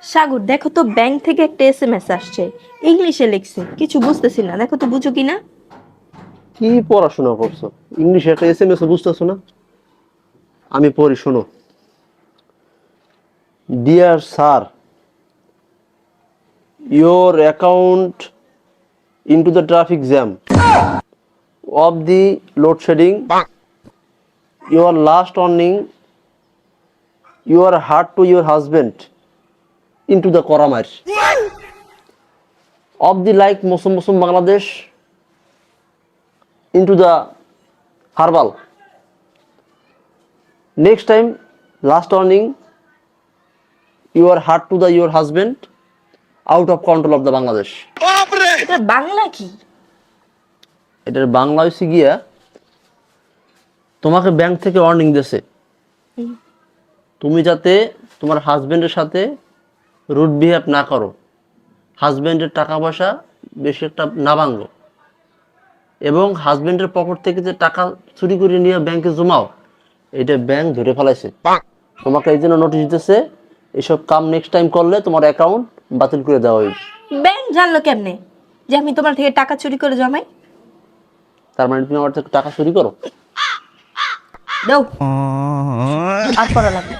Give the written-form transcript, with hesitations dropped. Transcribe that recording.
সাগর দেখো তো, ব্যাংক থেকে একটা এসএমএস আসছে, ইংলিশে লিখছে, কিছু বুঝতেছি না, দেখো তো বুঝো কিনা। কি পড়াশোনা করছো? ইংলিশে একটা এসএমএস বুঝতেছো না? আমি পড়ি, শোনো। Dear sir, your account into the traffic jam of the load shedding. Your last warning, your heart to your husband into the Koramar of the like Muslim Bangladesh into the Herbal. Next time, last warning, your heart to the your husband out of control of the Bangladesh. এটা বাংলা কি? এটার বাংলা হচ্ছে গিয়া, তোমাকে bank থেকে warning দিয়েছে, তুমি যাতে তোমার হাজবেন্ডের সাথে রুড বিহেভ না করো, হাজবেন্ডের টাকা পয়সা বেশি একটা না ভাঙো, এবং হাজবেন্ডের পকেট থেকে যে টাকা চুরি করে নিয়ে ব্যাংকে জমাও, এটা ব্যাংক ধরে ফেলাইছে। তোমাকে এই জন্য নোটিশ দিতেছে, এসব কাম নেক্সট টাইম করলে তোমার অ্যাকাউন্ট বাতিল করে দেওয়া হইবে। ব্যাংক জানলো কেমনে যে আমি তোমার থেকে টাকা চুরি করে জমাই? তার মানে তুমি আমার থেকে টাকা চুরি করো? দাও, আর পড়া লাগবে।